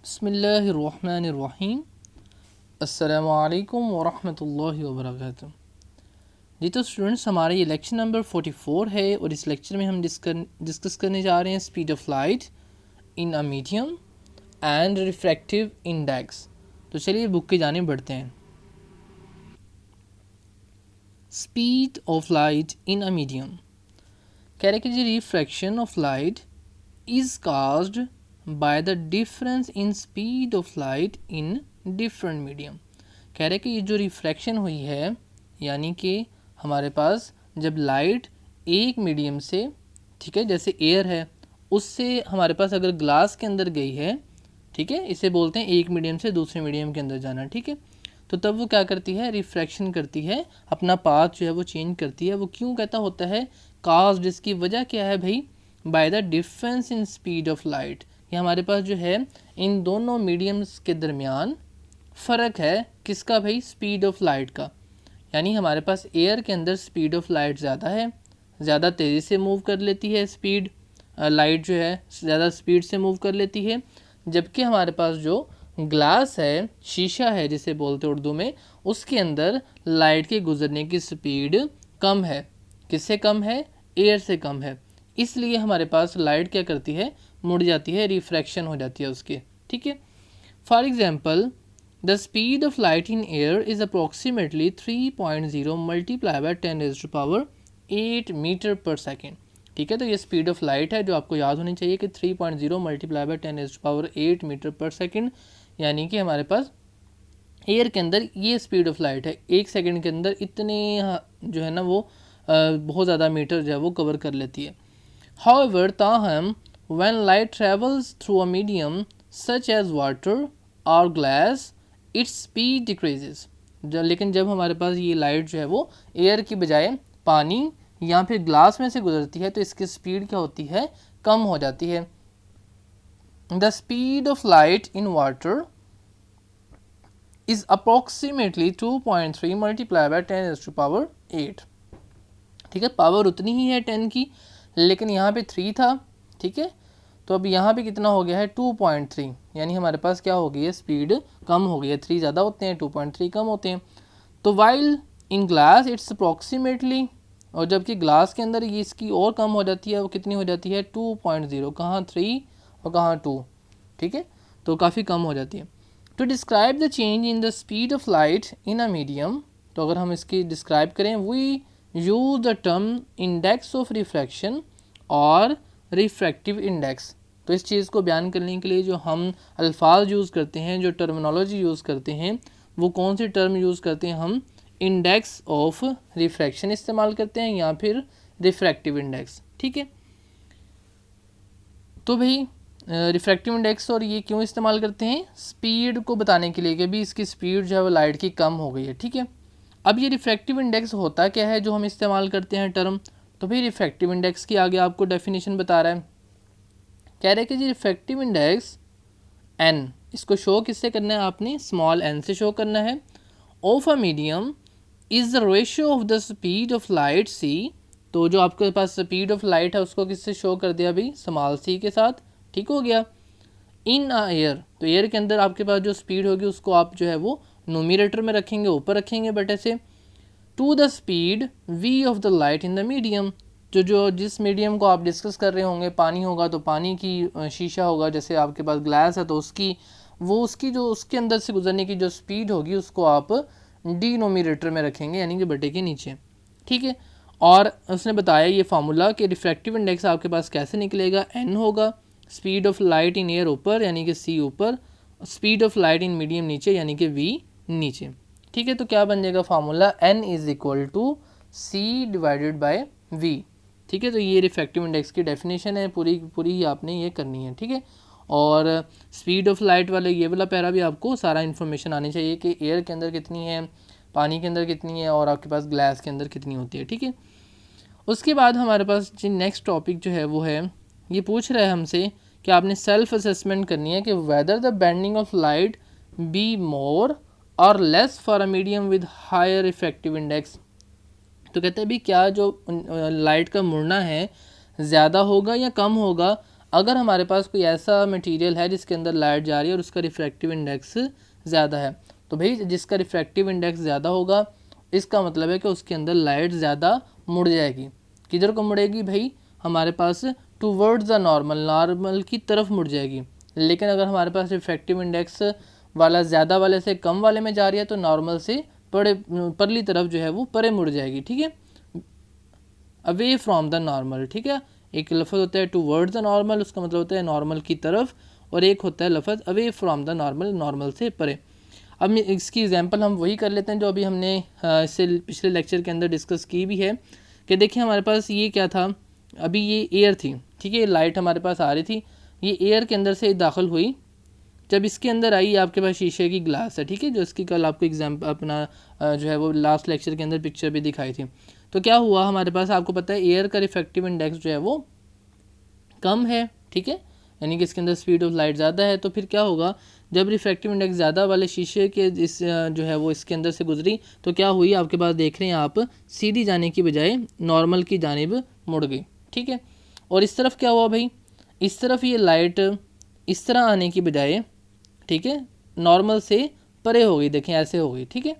बिस्मिल्लाहिर्रहमानिर्रहीम। अस्सलामुअलैकुम वरहमतुल्लाहि वबरकातुहू। जी तो स्टूडेंट्स, हमारा ये लेक्चर नंबर 44 है और इस लेक्चर में हम डिस्कस करने जा रहे हैं speed of light in a medium and refractive index. तो चलिए बुक की जानिब बढ़ते हैं। Speed of light in a medium कह रहे कि जी refraction of light is caused by the difference in speed of light in different medium. कह रहे कि ये जो रिफ्रैक्शन हुई है, यानी कि हमारे पास जब लाइट एक मीडियम से, ठीक है, जैसे एयर है, उससे हमारे पास अगर ग्लास के अंदर गई है, ठीक है, इसे बोलते हैं एक मीडियम से दूसरे मीडियम के अंदर जाना, ठीक है। तो तब वो क्या करती है, रिफ्रैक्शन करती है, अपना पाथ जो है वो चेंज करती है। वो क्यों कहता होता है काज, जिसकी वजह क्या है भाई, bye the difference in speed of light. ये हमारे पास जो है इन दोनों मीडियम्स के दरमियान फ़र्क है, किसका भाई, स्पीड ऑफ लाइट का। यानी हमारे पास एयर के अंदर स्पीड ऑफ लाइट ज़्यादा है, ज़्यादा तेज़ी से मूव कर लेती है, स्पीड लाइट जो है ज़्यादा स्पीड से मूव कर लेती है। जबकि हमारे पास जो ग्लास है, शीशा है जिसे बोलते हैं उर्दू में, उसके अंदर लाइट के गुजरने की स्पीड कम है। किससे कम है, एयर से कम है। इसलिए हमारे पास लाइट क्या करती है, मुड़ जाती है, रिफ्रैक्शन हो जाती है उसकी, ठीक है। For example, the speed of light in air is approximately 3.0 multiply by 10⁸ metre per second. ठीक है, तो ये स्पीड ऑफ लाइट है जो आपको याद होनी चाहिए कि 3.0 multiply by 10⁸ metre per second, यानी कि हमारे पास एयर के अंदर ये स्पीड ऑफ लाइट है। एक सेकंड के अंदर इतने जो है ना वो बहुत ज़्यादा मीटर जो है वो कवर कर लेती है। हाउएवर, ताहम, when light travels through a medium such as water और ग्लास, इट्स स्पीड डिक्रीजेस। लेकिन जब हमारे पास ये लाइट जो है वो एयर की बजाय पानी या फिर ग्लास में से गुजरती है तो इसकी स्पीड क्या होती है, कम हो जाती है। The speed of light in water is approximately 2.3 multiply by 10⁸. ठीक है, पावर उतनी ही है 10 की, लेकिन यहाँ पे 3 था, ठीक है। तो अब यहाँ पे कितना हो गया है, 2.3, यानी हमारे पास क्या हो गई है, स्पीड कम हो गई है। 3 ज़्यादा होते हैं, 2.3 कम होते हैं। तो while in glass it's approximately, और जबकि ग्लास के अंदर ये इसकी और कम हो जाती है, वो कितनी हो जाती है, 2.0, कहाँ 3 और कहाँ 2, ठीक है, तो काफ़ी कम हो जाती है। To describe the change in the speed of light in a medium, तो अगर हम इसकी डिस्क्राइब करें, we use the term index of refraction और रिफ्रैक्टिव इंडेक्स। तो इस चीज़ को बयान करने के लिए जो हम अल्फाज यूज़ करते हैं, जो टर्मिनोलॉजी यूज़ करते हैं, वो कौन सी टर्म यूज़ करते हैं, हम इंडेक्स ऑफ रिफ्रैक्शन इस्तेमाल करते हैं या फिर रिफ्रैक्टिव इंडेक्स, ठीक है। तो भाई रिफ्रैक्टिव इंडेक्स और ये क्यों इस्तेमाल करते हैं, स्पीड को बताने के लिए कि भी इसकी स्पीड जो है वो लाइट की कम हो गई है, ठीक है। अब ये रिफ्रैक्टिव इंडेक्स होता क्या है जो हम इस्तेमाल करते हैं टर्म, तो भाई रिफ्रैक्टिव इंडेक्स की आगे आपको डेफिनेशन बता रहा है। कह रहे हैं कि जी रिफ्रैक्टिव इंडेक्स एन, इसको शो किससे करना है, आपने स्मॉल एन से शो करना है, of a medium is the ratio of the speed of light c. तो जो आपके पास स्पीड ऑफ लाइट है उसको किससे शो कर दिया भाई, स्मॉल सी के साथ, ठीक हो गया। इन अ एयर, तो एयर के अंदर आपके पास जो स्पीड होगी उसको आप जो है वो नोमिनेटर में रखेंगे, ऊपर रखेंगे बटे से, to the speed v of the light in the medium. जो जिस मीडियम को आप डिस्कस कर रहे होंगे, पानी होगा तो पानी की, शीशा होगा जैसे आपके पास ग्लास है तो उसकी जो उसके अंदर से गुजरने की जो स्पीड होगी उसको आप डिनोमिनेटर में रखेंगे, यानी कि बटे के नीचे, ठीक है। और उसने बताया ये फार्मूला कि रिफ्रैक्टिव इंडेक्स आपके पास कैसे निकलेगा, एन होगा, speed of light in air ऊपर यानी कि सी ऊपर, speed of light in medium नीचे यानी कि वी नीचे, ठीक है। तो क्या बन जाएगा formula, n is equal to c divided by v, ठीक है। तो ये रिफ्रैक्टिव इंडेक्स की डेफिनेशन है, पूरी ही आपने ये करनी है, ठीक है। और स्पीड ऑफ लाइट वाले ये वाला पैरा भी आपको सारा इन्फॉर्मेशन आनी चाहिए कि एयर के अंदर कितनी है, पानी के अंदर कितनी है और आपके पास ग्लास के अंदर कितनी होती है, ठीक है। उसके बाद हमारे पास जो नेक्स्ट टॉपिक जो है वो है, ये पूछ रहा है हमसे कि आपने सेल्फ असेसमेंट करनी है कि whether the bending of light be more और less for a medium with higher effective index. तो कहते हैं भी क्या जो लाइट का मुड़ना है ज़्यादा होगा या कम होगा अगर हमारे पास कोई ऐसा मटेरियल है जिसके अंदर लाइट जा रही है और उसका रिफ्रैक्टिव इंडेक्स ज़्यादा है, तो भाई जिसका रिफ्रैक्टिव इंडेक्स ज़्यादा होगा इसका मतलब है कि उसके अंदर लाइट ज़्यादा मुड़ जाएगी। किधर को मुड़ेगी भाई, हमारे पास टूवर्ड्स द नॉर्मल, नॉर्मल की तरफ मुड़ जाएगी। लेकिन अगर हमारे पास रिफ्रैक्टिव इंडेक्स वाला ज़्यादा वाले से कम वाले में जा रही है तो नॉर्मल से परली तरफ जो है वो परे मुड़ जाएगी। ठीक है, अवे फ्रॉम द नॉर्मल। ठीक है, एक लफ्ज़ होता है टूवर्ड्स द नॉर्मल, उसका मतलब होता है नॉर्मल की तरफ, और एक होता है लफ्ज़ away from the normal, normal से परे। अब इसकी एग्जांपल हम वही कर लेते हैं जो अभी हमने इससे पिछले लेक्चर के अंदर डिस्कस की भी है कि देखिए हमारे पास ये क्या था, अभी ये एयर थी। ठीक है, लाइट हमारे पास आ रही थी, ये एयर के अंदर से दाखिल हुई, जब इसके अंदर आई आपके पास शीशे की ग्लास है। ठीक है, जो इसकी कल आपको एग्जाम्पल अपना जो है वो लास्ट लेक्चर के अंदर पिक्चर भी दिखाई थी। तो क्या हुआ हमारे पास, आपको पता है एयर का रिफ्रैक्टिव इंडेक्स जो है वो कम है। ठीक है, यानी कि इसके अंदर स्पीड ऑफ लाइट ज़्यादा है, तो फिर क्या होगा, जब रिफ्रैक्टिव इंडेक्स ज़्यादा वाले शीशे के इस जो है वो इसके अंदर से गुजरी तो क्या हुई, आपके पास देख रहे हैं आप, सीधी जाने की बजाय नॉर्मल की जानिब मुड़ गई। ठीक है, और इस तरफ क्या हुआ भाई, इस तरफ ये लाइट इस तरह आने की बजाय, ठीक है, नॉर्मल से परे हो गई, देखें ऐसे हो गई। ठीक है,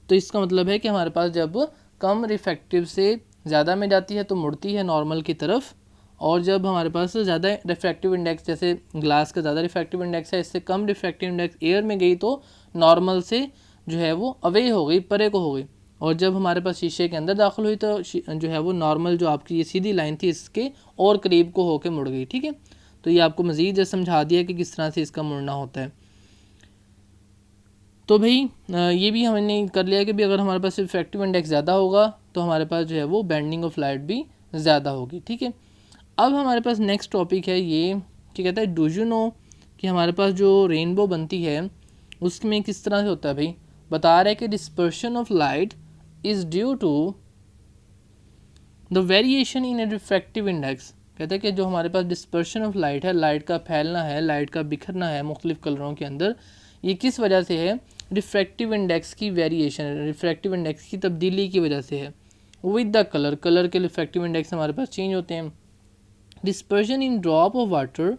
तो इसका मतलब है कि हमारे पास जब कम रिफ्रैक्टिव से ज़्यादा में जाती है तो मुड़ती है नॉर्मल की तरफ, और जब हमारे पास ज़्यादा रिफ्रैक्टिव इंडेक्स, जैसे ग्लास का ज़्यादा रिफ्रैक्टिव इंडेक्स है, इससे कम रिफ्रैक्टिव इंडेक्स एयर में गई तो नॉर्मल से जो है वो अवे हो गई, परे को हो गई, और जब हमारे पास शीशे के अंदर दाखिल हुई तो जो है वो नॉर्मल जो आपकी ये सीधी लाइन थी इसके और करीब को होकर मुड़ गई। ठीक है, तो ये आपको मज़ीद समझा दिया कि किस तरह से इसका मुड़ना होता है। तो भाई ये भी हमने कर लिया कि भी अगर हमारे पास रिफ्रैक्टिव इंडेक्स ज़्यादा होगा तो हमारे पास जो है वो बेंडिंग ऑफ लाइट भी ज़्यादा होगी। ठीक है, अब हमारे पास नेक्स्ट टॉपिक है ये क्या कहता है, डू यू नो कि हमारे पास जो रेनबो बनती है उसमें किस तरह से होता है भाई, बता रहा है कि dispersion of light is due to the variation in a refractive index. कहते हैं कि जो हमारे पास डिस्पर्शन ऑफ लाइट है, लाइट का फैलना है, लाइट का बिखरना है मुख्तलिफ कलरों के अंदर, ये किस वजह से है, रिफ्रैक्टिव इंडेक्स की वेरिएशन, रिफ्रैक्टिव इंडेक्स की तब्दीली की वजह से है। विद द कलर, कलर के रिफ्रैक्टिव इंडेक्स हमारे पास चेंज होते हैं। Dispersion in drop of water,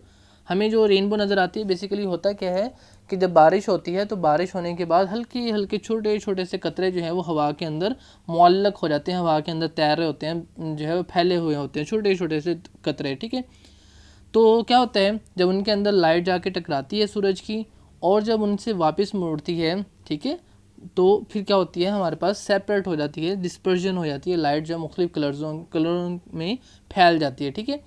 हमें जो रेनबो नज़र आती है बेसिकली होता क्या है कि जब बारिश होती है तो बारिश होने के बाद हल्के हल्के छोटे छोटे से कतरे जो हैं वो हवा के अंदर मुअल्लक हो जाते हैं, हवा के अंदर तैर रहे होते हैं, जो है वो फैले हुए होते हैं छोटे छोटे से कतरे। ठीक है, तो क्या होता है जब उनके अंदर लाइट जाके टकराती है सूरज की और जब उनसे वापस मुड़ती है, ठीक है, तो फिर क्या होती है, हमारे पास सेपरेट हो जाती है, डिस्पर्जन हो जाती है, लाइट जो मुख्तलिफ कलरों में फैल जाती है। ठीक है,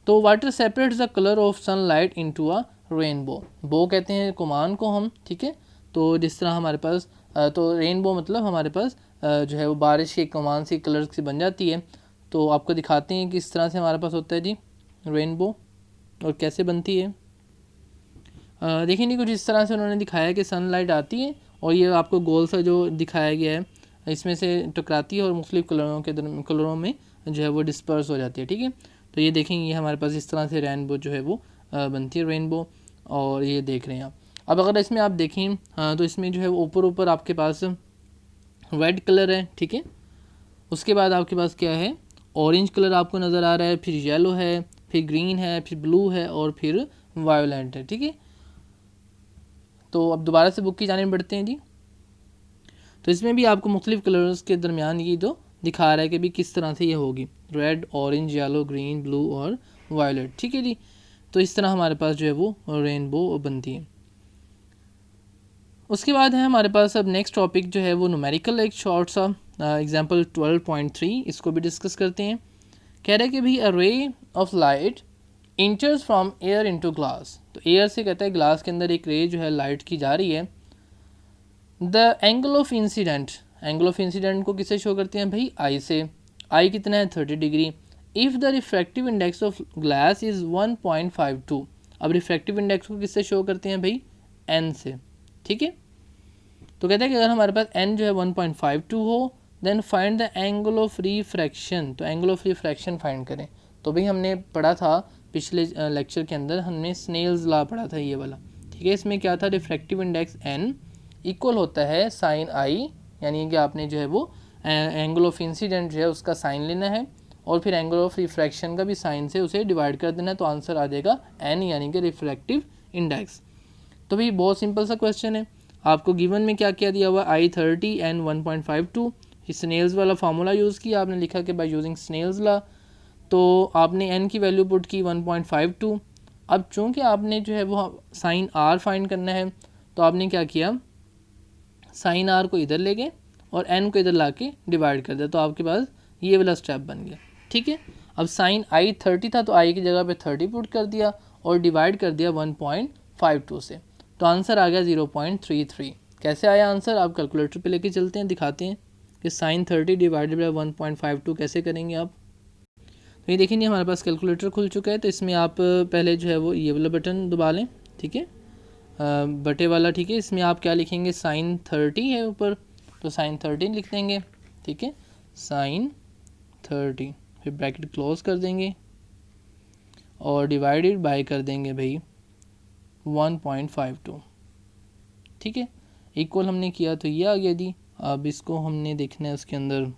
तो water separates the colour of sunlight into a rainbow, बो कहते हैं कुमान को हम। ठीक है, तो जिस तरह हमारे पास तो रेनबो मतलब हमारे पास जो है वो बारिश के कमान सी कलर से बन जाती है। तो आपको दिखाते हैं कि इस तरह से हमारे पास होता है जी रेनबो, और कैसे बनती है। देखिए नहीं, कुछ इस तरह से उन्होंने दिखाया कि सनलाइट आती है और ये आपको गोल सा जो दिखाया गया है इसमें से टकराती है और मुख्तलिफ कलरों में जो है वो डिस्पर्स हो जाती है। ठीक है, तो ये देखेंगे ये हमारे पास इस तरह से रेनबो जो है वो बनती है रेनबो, और ये देख रहे हैं आप। अब अगर इसमें आप देखें तो इसमें जो है वो ऊपर ऊपर आपके पास रेड कलर है। ठीक है, उसके बाद आपके पास क्या है, ऑरेंज कलर आपको नज़र आ रहा है, फिर येलो है, फिर ग्रीन है, फिर ब्लू है और फिर वायोलेट है। ठीक है, तो अब दोबारा से बुक की जाने बढ़ते हैं जी। तो इसमें भी आपको मुख्तलिफ कलर्स के दरमियान ये जो दिखा रहा है कि भी किस तरह से ये होगी, red, orange, yellow, green, blue और वायलेट। ठीक है जी, तो इस तरह हमारे पास जो है वो रेनबो बनती है। उसके बाद है हमारे पास अब नेक्स्ट टॉपिक जो है वो न्यूमेरिकल, एक शॉर्ट सा एग्जांपल 12.3, इसको भी डिस्कस करते हैं। कह रहे हैं कि भाई a ray of light enters from air into glass, तो एयर से कहता है ग्लास के अंदर एक रे जो है लाइट की जा रही है। The angle of incident, angle of incident को किससे शो करते हैं भाई, आई से। आई कितना है 30 degree. If the refractive index of glass is 1.52, अब रिफ्रैक्टिव इंडेक्स को किससे शो करते हैं भाई, एन से। ठीक है, तो कहते हैं कि अगर हमारे पास एन जो है 1.52 हो then find the angle of refraction, तो एंगल ऑफ रिफ्रैक्शन फाइंड करें। तो भाई हमने पढ़ा था पिछले लेक्चर के अंदर, हमने स्नेल्स लॉ पढ़ा था ये वाला। ठीक है, इसमें क्या था, रिफ्रैक्टिव इंडेक्स एन इक्वल होता है साइन आई, यानी कि आपने जो है वो एंगल ऑफ इंसिडेंट जो है उसका साइन लेना है और फिर एंगल ऑफ रिफ्रैक्शन का भी साइन से उसे डिवाइड कर देना है, तो आंसर आ जाएगा एन यानी कि रिफ्रैक्टिव इंडेक्स। तो भाई बहुत सिंपल सा क्वेश्चन है। आपको गिवन में क्या क्या दिया हुआ, I30 एंड 1.52, स्नेल्स वाला फार्मूला यूज़ किया आपने, लिखा कि बाय यूजिंग स्नेल्स लॉ, तो आपने n की वैल्यू पुट की 1.52। अब चूँकि आपने जो है वो साइन r फाइंड करना है, तो आपने क्या किया, साइन r को इधर ले गए और n को इधर ला के डिवाइड कर दिया, तो आपके पास ये वाला स्टेप बन गया। ठीक है, अब साइन I30 था तो i की जगह पे 30 पुट कर दिया और डिवाइड कर दिया 1.52 से, तो आंसर आ गया 0.33। कैसे आया आंसर, आप कैलकुलेटर पे लेके चलते हैं, दिखाते हैं कि साइन 30 डिवाइडेड बाई 1.52 कैसे करेंगे आप। तो ये देखिए, हमारे पास कैलकुलेटर खुल चुका है, तो इसमें आप पहले जो है वो ये वाला बटन दबा लें। ठीक है, बटे वाला। ठीक है, इसमें आप क्या लिखेंगे, साइन 30 है ऊपर, तो साइन 30 लिख देंगे। ठीक है, साइन 30, फिर ब्रैकेट क्लोज कर देंगे और डिवाइडेड बाय कर देंगे भाई 1.52। ठीक है, इक्वल हमने किया तो ये आ गया दी। अब इसको हमने देखना है उसके अंदर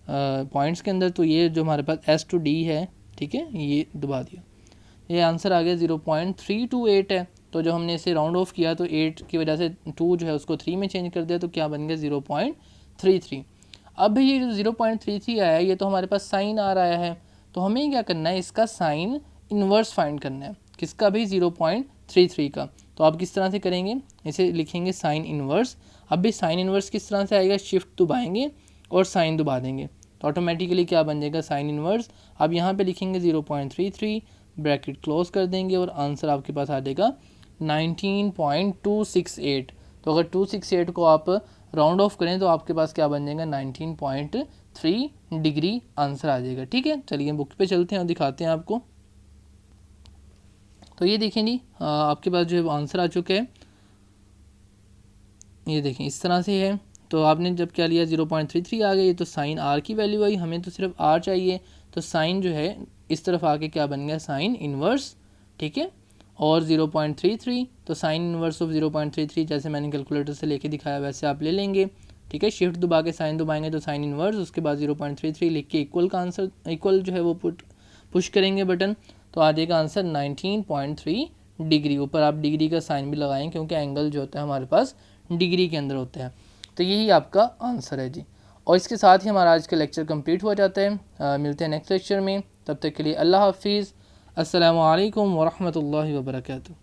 पॉइंट्स के अंदर, तो ये जो हमारे पास S to D है, ठीक है, ये दबा दिया, ये आंसर आ गया 0.328 है। तो जो हमने इसे राउंड ऑफ किया तो 8 की वजह से 2 जो है उसको 3 में चेंज कर दिया, तो क्या बन गया 0.33। अब ये जो 0.33 आया है, ये तो हमारे पास साइन आ रहा है, तो हमें क्या करना है, इसका साइन इन्वर्स फाइंड करना है। किसका भाई, 0.33 का। तो आप किस तरह से करेंगे, इसे लिखेंगे साइन इन्वर्स। अब भी साइन इन्वर्स किस तरह से आएगा, शिफ्ट दबाएंगे और साइन दबा देंगे, तो ऑटोमेटिकली क्या बन जाएगा, साइन इन्वर्स। अब यहाँ पे लिखेंगे 0.33, ब्रैकेट क्लोज कर देंगे और आंसर आपके पास आ जाएगा 19.268। तो अगर 268 को आप राउंड ऑफ करें तो आपके पास क्या बन जाएगा, 19.3 डिग्री आंसर आ जाएगा। ठीक है, चलिए बुक पे चलते हैं और दिखाते हैं आपको। तो ये देखें जी, आपके पास जो है आंसर आ चुका है, ये देखें इस तरह से है। तो आपने जब क्या लिया, 0.33 आ गई, तो साइन r की वैल्यू आई, हमें तो सिर्फ r चाहिए, तो साइन जो है इस तरफ आके क्या बन गया, साइन इन्वर्स। ठीक है, और 0.33, तो साइन इन्वर्स ऑफ 0.33 जैसे मैंने कैलकुलेटर से लेके दिखाया वैसे आप ले लेंगे। ठीक है, शिफ्ट दबा के साइन दबाएंगे तो साइन इन्वर्स, उसके बाद 0.33 लिख के इक्वल का आंसर, इक्वल जो है वो पुश करेंगे बटन, तो आ जाएगा आंसर 19.3 डिग्री। ऊपर आप डिग्री का साइन भी लगाएं क्योंकि एंगल जो होता है हमारे पास डिग्री के अंदर होता है। तो यही आपका आंसर है जी। और इसके साथ ही हमारा आज का लेक्चर कंप्लीट हो जाता है। मिलते हैं नेक्स्ट लेक्चर में, तब तक के लिए अल्लाह हाफिज़। अस्सलामु अलैकुम वरहमतुल्लाहि वबरकातुहू।